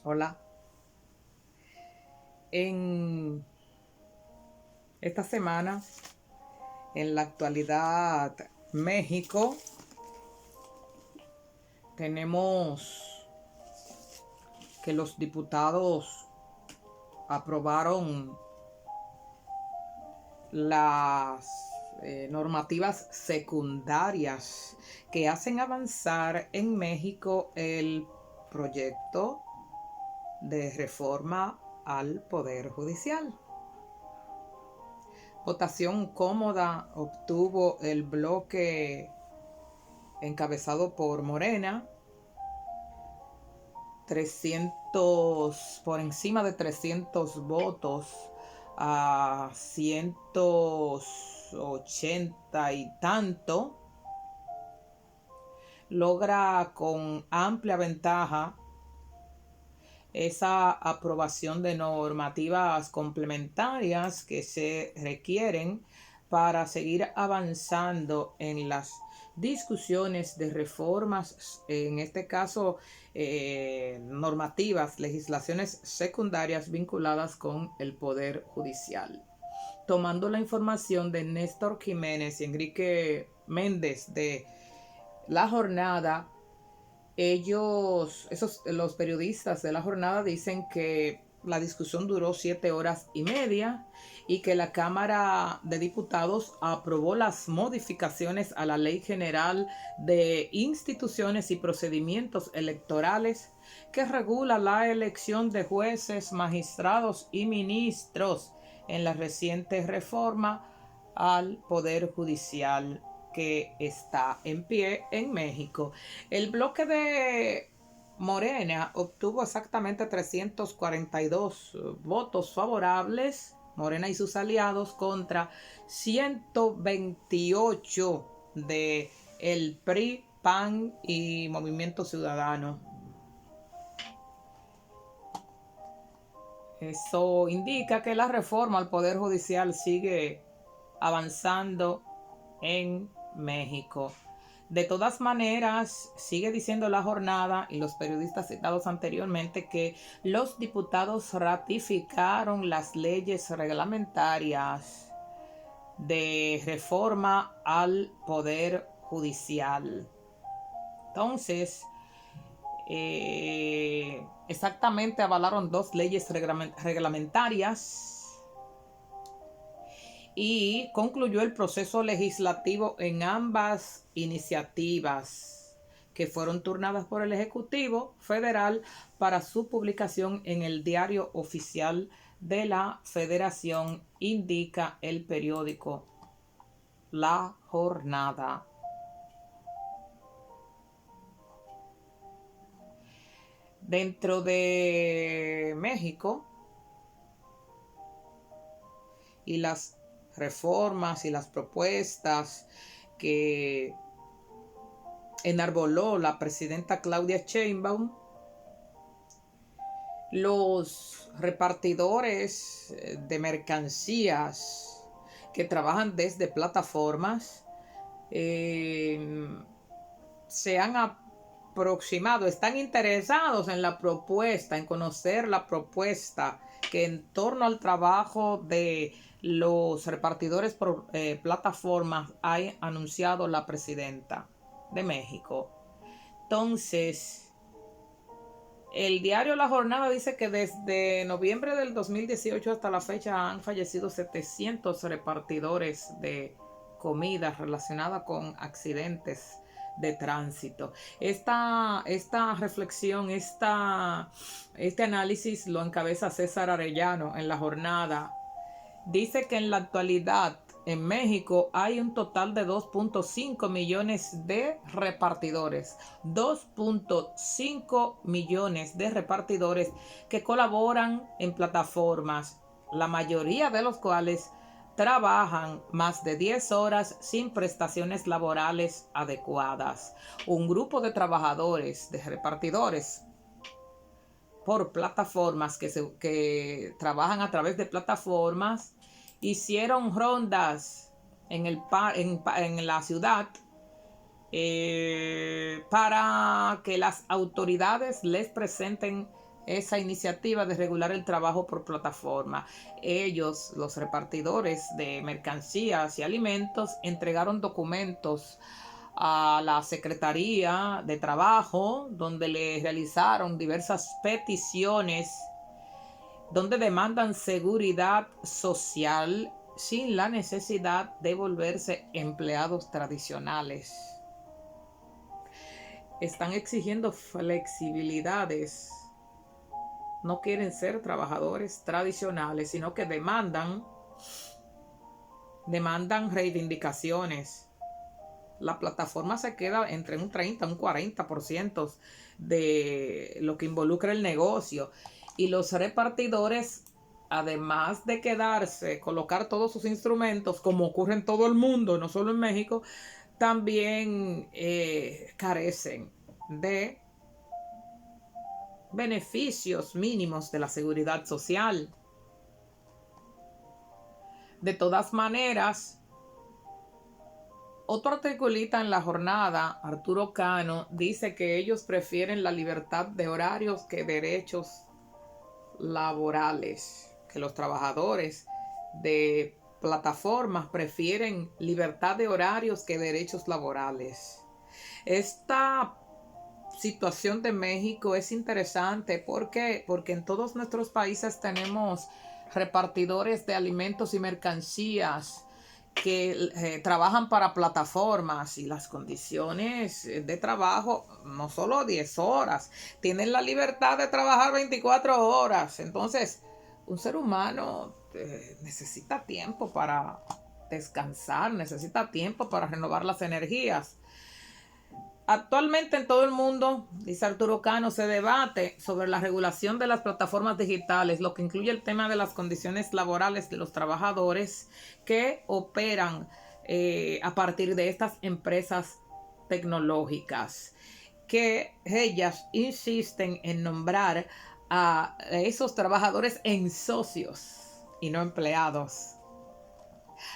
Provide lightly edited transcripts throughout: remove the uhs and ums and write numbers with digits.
Hola. En esta semana, en la actualidad, México, tenemos que los diputados aprobaron las normativas secundarias que hacen avanzar en México el proyecto de reforma al Poder Judicial. Votación cómoda obtuvo el bloque encabezado por Morena, 300, por encima de 300 votos a 180 y tanto, logra con amplia ventaja esa aprobación de normativas complementarias que se requieren para seguir avanzando en las discusiones de reformas, en este caso normativas, legislaciones secundarias vinculadas con el Poder Judicial. Tomando la información de Néstor Jiménez y Enrique Méndez de La Jornada, los periodistas de La Jornada dicen que la discusión duró 7 horas y media y que la Cámara de Diputados aprobó las modificaciones a la Ley General de Instituciones y Procedimientos Electorales que regula la elección de jueces, magistrados y ministros en la reciente reforma al Poder Judicial que está en pie en México. El bloque de Morena obtuvo exactamente 342 votos favorables, Morena y sus aliados, contra 128 de el PRI, PAN y Movimiento Ciudadano. Eso indica que la reforma al Poder Judicial sigue avanzando en México. De todas maneras, sigue diciendo La Jornada y los periodistas citados anteriormente que los diputados ratificaron las leyes reglamentarias de reforma al Poder Judicial. Entonces, exactamente avalaron 2 leyes reglamentarias y concluyó el proceso legislativo en ambas iniciativas que fueron turnadas por el Ejecutivo Federal para su publicación en el Diario Oficial de la Federación, indica el periódico La Jornada. Dentro de México y las reformas y las propuestas que enarboló la presidenta Claudia Sheinbaum, los repartidores de mercancías que trabajan desde plataformas se han aproximado, están interesados en la propuesta, en conocer la propuesta que en torno al trabajo de los repartidores por plataformas ha anunciado la presidenta de México. Entonces, el diario La Jornada dice que desde noviembre del 2018 hasta la fecha han fallecido 700 repartidores de comida relacionada con accidentes de tránsito. Esta reflexión, este análisis lo encabeza César Arellano en La Jornada. Dice que en la actualidad en México hay un total de 2.5 millones de repartidores. 2.5 millones de repartidores que colaboran en plataformas, la mayoría de los cuales trabajan más de 10 horas sin prestaciones laborales adecuadas. Un grupo de trabajadores, de repartidores por plataformas que trabajan a través de plataformas, hicieron rondas en la ciudad para que las autoridades les presenten esa iniciativa de regular el trabajo por plataforma. Ellos, los repartidores de mercancías y alimentos, entregaron documentos a la Secretaría de Trabajo, donde le realizaron diversas peticiones, donde demandan seguridad social sin la necesidad de volverse empleados tradicionales. Están exigiendo flexibilidades. No quieren ser trabajadores tradicionales, sino que demandan reivindicaciones. La plataforma se queda entre un 30 y un 40% de lo que involucra el negocio. Y los repartidores, además de quedarse, colocar todos sus instrumentos, como ocurre en todo el mundo, no solo en México, también carecen de beneficios mínimos de la seguridad social. De todas maneras, otro articulista en la jornada, Arturo Cano, dice que ellos prefieren la libertad de horarios que derechos laborales, que los trabajadores de plataformas prefieren libertad de horarios que derechos laborales. Esta situación de México es interesante. ¿Por qué? Porque en todos nuestros países tenemos repartidores de alimentos y mercancías que trabajan para plataformas, y las condiciones de trabajo no solo 10 horas, tienen la libertad de trabajar 24 horas. Entonces, un ser humano necesita tiempo para descansar, necesita tiempo para renovar las energías. Actualmente en todo el mundo, dice Arturo Cano, se debate sobre la regulación de las plataformas digitales, lo que incluye el tema de las condiciones laborales de los trabajadores que operan a partir de estas empresas tecnológicas, que ellas insisten en nombrar a esos trabajadores en socios y no empleados.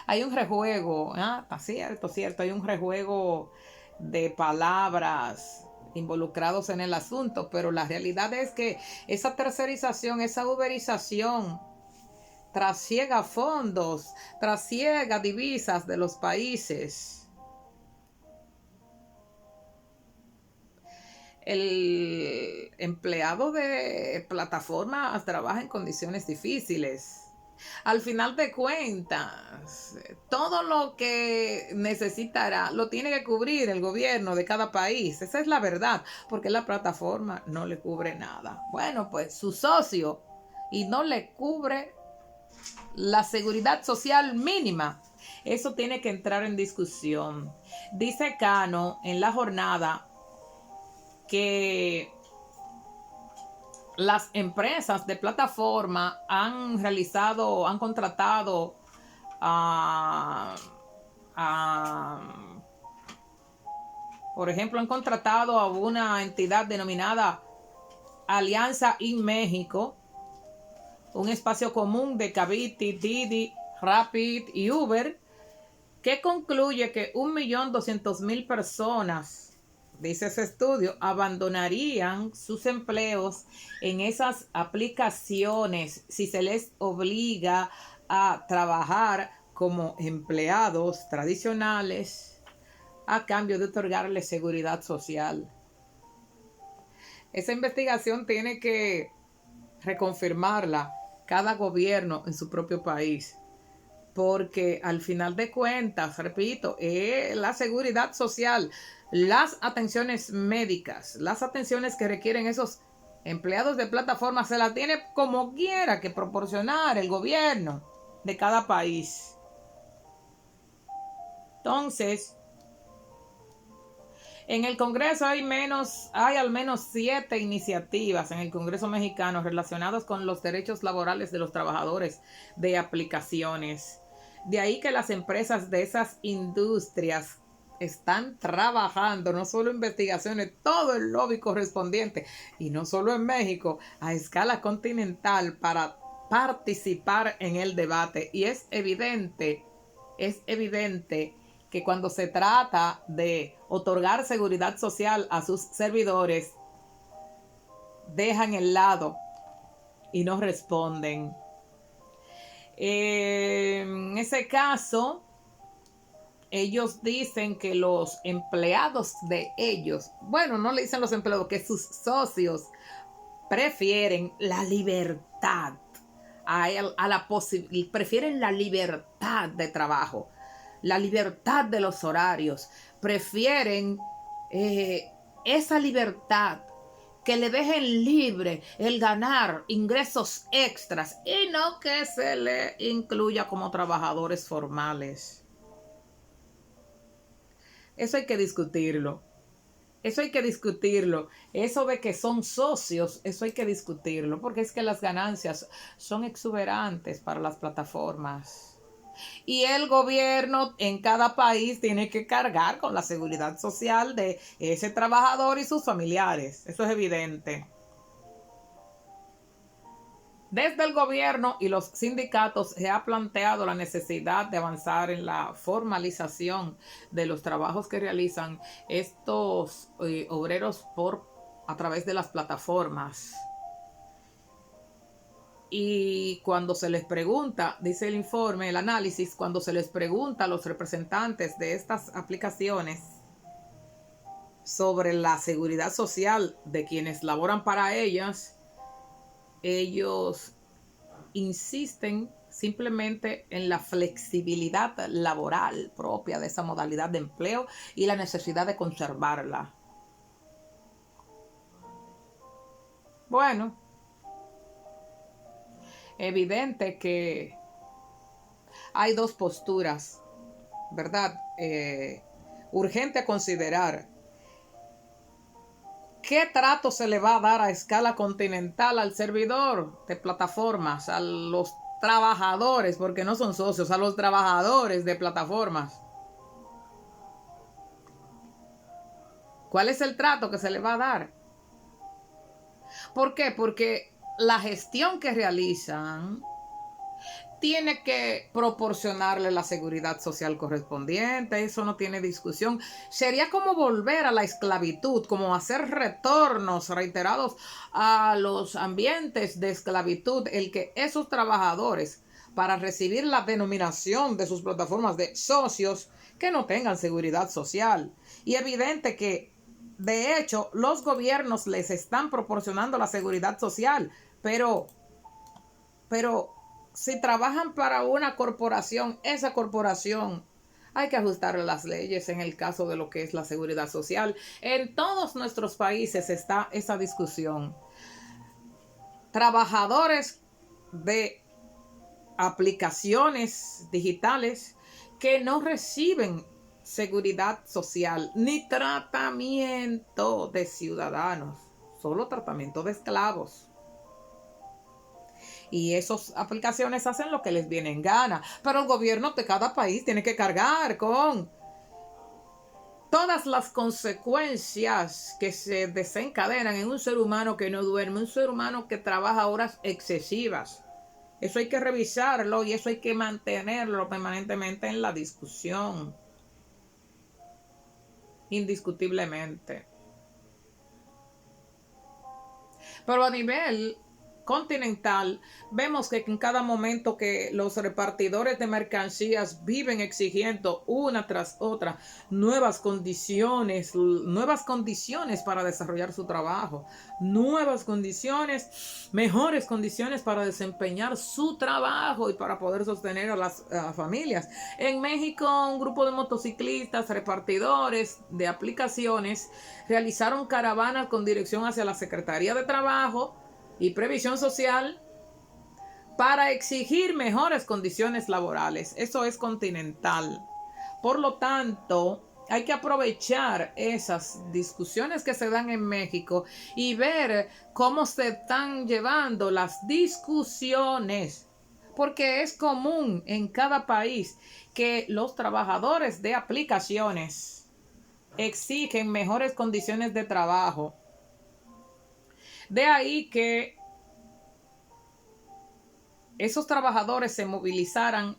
Hay un rejuego, cierto, hay un rejuego de palabras involucrados en el asunto, pero la realidad es que esa tercerización, esa uberización trasiega fondos, trasiega divisas de los países. El empleado de plataforma trabaja en condiciones difíciles. Al final de cuentas, todo lo que necesitará lo tiene que cubrir el gobierno de cada país. Esa es la verdad, porque la plataforma no le cubre nada. Bueno, pues su socio, y no le cubre la seguridad social mínima. Eso tiene que entrar en discusión. Dice Cano en la jornada que las empresas de plataforma han contratado por ejemplo, han contratado a una entidad denominada Alianza in México, un espacio común de Cabify, Didi, Rapid y Uber, que concluye que 1.200.000 personas, dice ese estudio, abandonarían sus empleos en esas aplicaciones si se les obliga a trabajar como empleados tradicionales a cambio de otorgarles seguridad social. Esa investigación tiene que reconfirmarla cada gobierno en su propio país, porque al final de cuentas, repito, la seguridad social, las atenciones médicas, las atenciones que requieren esos empleados de plataforma, se las tiene como quiera que proporcionar el gobierno de cada país. Entonces, en el Congreso hay al menos 7 iniciativas en el Congreso mexicano relacionadas con los derechos laborales de los trabajadores de aplicaciones. De ahí que las empresas de esas industrias están trabajando, no solo investigaciones, todo el lobby correspondiente, y no solo en México, a escala continental, para participar en el debate. Y es evidente que cuando se trata de otorgar seguridad social a sus servidores, dejan el lado y no responden. En ese caso, ellos dicen que los empleados de ellos, bueno, no le dicen los empleados, que sus socios prefieren la libertad prefieren la libertad de trabajo, la libertad de los horarios, prefieren esa libertad, que le dejen libre el ganar ingresos extras y no que se le incluya como trabajadores formales. Eso hay que discutirlo. Eso hay que discutirlo. Eso de que son socios, eso hay que discutirlo, porque es que las ganancias son exuberantes para las plataformas. Y el gobierno en cada país tiene que cargar con la seguridad social de ese trabajador y sus familiares. Eso es evidente. Desde el gobierno y los sindicatos se ha planteado la necesidad de avanzar en la formalización de los trabajos que realizan estos obreros a través de las plataformas. Y cuando se les pregunta, dice el informe, el análisis, cuando se les pregunta a los representantes de estas aplicaciones sobre la seguridad social de quienes laboran para ellas, ellos insisten simplemente en la flexibilidad laboral propia de esa modalidad de empleo y la necesidad de conservarla. Bueno, evidente que hay dos posturas, ¿verdad? Urgente a considerar. ¿Qué trato se le va a dar a escala continental al servidor de plataformas, a los trabajadores, porque no son socios, a los trabajadores de plataformas? ¿Cuál es el trato que se le va a dar? ¿Por qué? Porque la gestión que realizan tiene que proporcionarle la seguridad social correspondiente, eso no tiene discusión. Sería como volver a la esclavitud, como hacer retornos reiterados a los ambientes de esclavitud, el que esos trabajadores, para recibir la denominación de sus plataformas de socios, que no tengan seguridad social. Y evidente que, de hecho, los gobiernos les están proporcionando la seguridad social, pero si trabajan para una corporación, esa corporación hay que ajustarle las leyes en el caso de lo que es la seguridad social. En todos nuestros países está esa discusión. Trabajadores de aplicaciones digitales que no reciben seguridad social ni tratamiento de ciudadanos, solo tratamiento de esclavos. Y esas aplicaciones hacen lo que les viene en gana. Pero el gobierno de cada país tiene que cargar con todas las consecuencias que se desencadenan en un ser humano que no duerme, un ser humano que trabaja horas excesivas. Eso hay que revisarlo y eso hay que mantenerlo permanentemente en la discusión. Indiscutiblemente. Pero a nivel continental, vemos que en cada momento que los repartidores de mercancías viven exigiendo una tras otra nuevas condiciones para desarrollar su trabajo, nuevas condiciones, mejores condiciones para desempeñar su trabajo y para poder sostener a las familias. En México, un grupo de motociclistas, repartidores de aplicaciones, realizaron caravanas con dirección hacia la Secretaría de Trabajo y Previsión Social para exigir mejores condiciones laborales. Eso es continental. Por lo tanto, hay que aprovechar esas discusiones que se dan en México y ver cómo se están llevando las discusiones, porque es común en cada país que los trabajadores de aplicaciones exigen mejores condiciones de trabajo. De ahí que esos trabajadores se movilizaran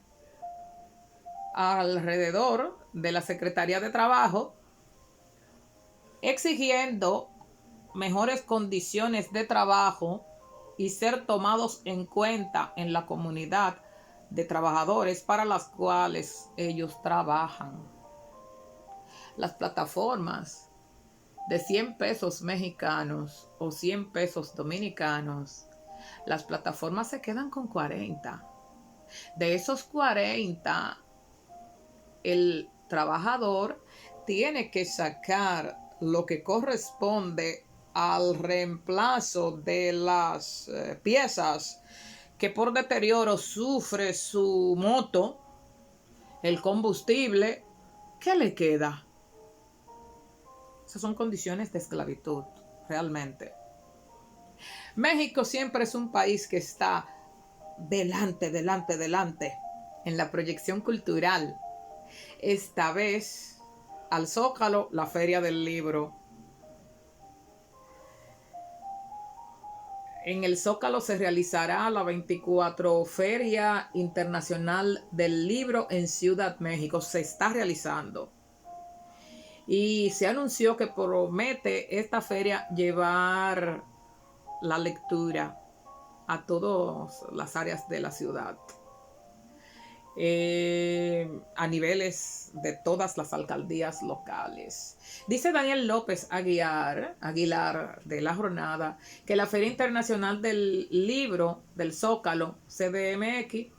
alrededor de la Secretaría de Trabajo exigiendo mejores condiciones de trabajo y ser tomados en cuenta en la comunidad de trabajadores para las cuales ellos trabajan. Las plataformas de 100 pesos mexicanos o 100 pesos dominicanos, las plataformas se quedan con 40. De esos 40, el trabajador tiene que sacar lo que corresponde al reemplazo de las piezas que por deterioro sufre su moto, el combustible. ¿Qué le queda? Esas son condiciones de esclavitud, realmente. México siempre es un país que está delante en la proyección cultural. Esta vez, al Zócalo, la Feria del Libro. En el Zócalo se realizará la 24 Feria Internacional del Libro en Ciudad México. Se está realizando. Y se anunció que promete esta feria llevar la lectura a todas las áreas de la ciudad. A niveles de todas las alcaldías locales. Dice Daniel López Aguilar de La Jornada que la Feria Internacional del Libro del Zócalo, CDMX,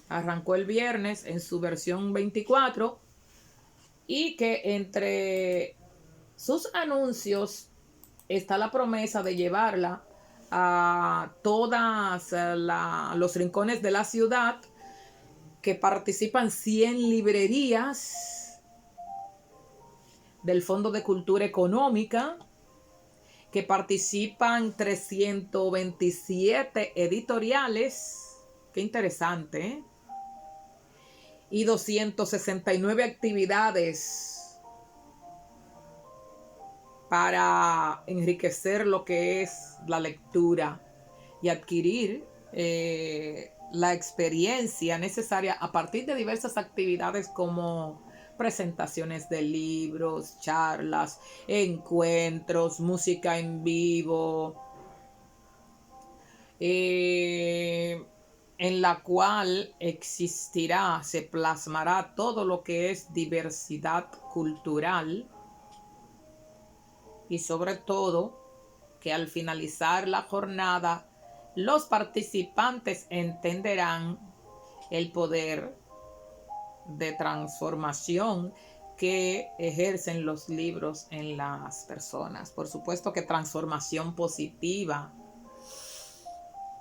arrancó el viernes en su versión 24 y que entre sus anuncios está la promesa de llevarla a todos los rincones de la ciudad, que participan 100 librerías del Fondo de Cultura Económica, que participan 327 editoriales, qué interesante, ¿eh? Y 269 actividades para enriquecer lo que es la lectura y adquirir la experiencia necesaria a partir de diversas actividades como presentaciones de libros, charlas, encuentros, música en vivo, en la cual se plasmará todo lo que es diversidad cultural y sobre todo que al finalizar la jornada los participantes entenderán el poder de transformación que ejercen los libros en las personas. Por supuesto que transformación positiva.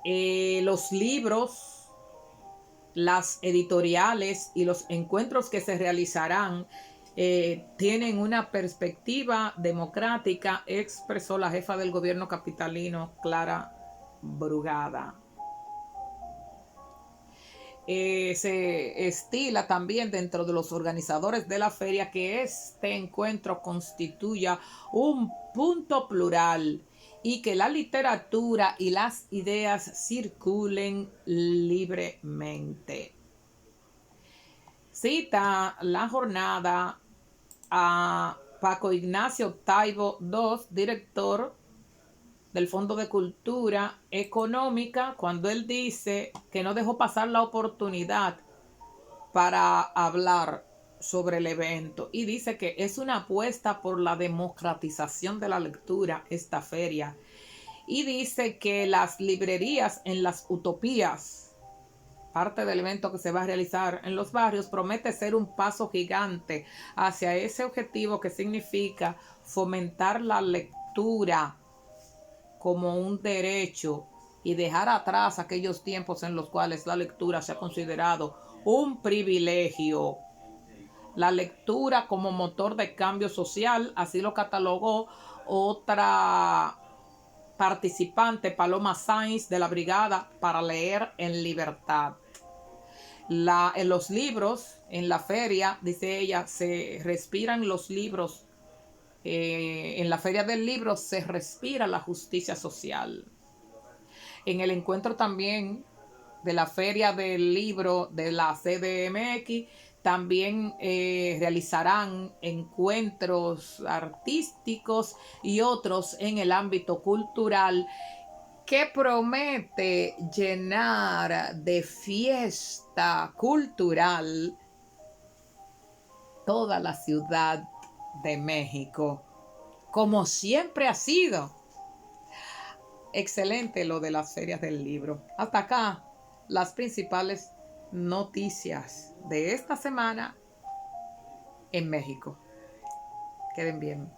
Los libros, las editoriales y los encuentros que se realizarán tienen una perspectiva democrática, expresó la jefa del gobierno capitalino, Clara Brugada. Se estila también dentro de los organizadores de la feria que este encuentro constituya un punto plural y que la literatura y las ideas circulen libremente. Cita La Jornada a Paco Ignacio Taibo II, director del Fondo de Cultura Económica, cuando él dice que no dejó pasar la oportunidad para hablar sobre el evento y dice que es una apuesta por la democratización de la lectura esta feria, y dice que las librerías en las utopías, parte del evento que se va a realizar en los barrios, promete ser un paso gigante hacia ese objetivo que significa fomentar la lectura como un derecho y dejar atrás aquellos tiempos en los cuales la lectura se ha considerado un privilegio. La lectura como motor de cambio social, así lo catalogó otra participante, Paloma Sainz, de la Brigada para Leer en Libertad. En los libros, en la feria, dice ella, se respiran los libros. En la Feria del Libro se respira la justicia social. En el encuentro también de la Feria del Libro de la CDMX También realizarán encuentros artísticos y otros en el ámbito cultural que promete llenar de fiesta cultural toda la Ciudad de México, como siempre ha sido. Excelente lo de las ferias del libro. Hasta acá las principales noticias de esta semana en México. Queden bien.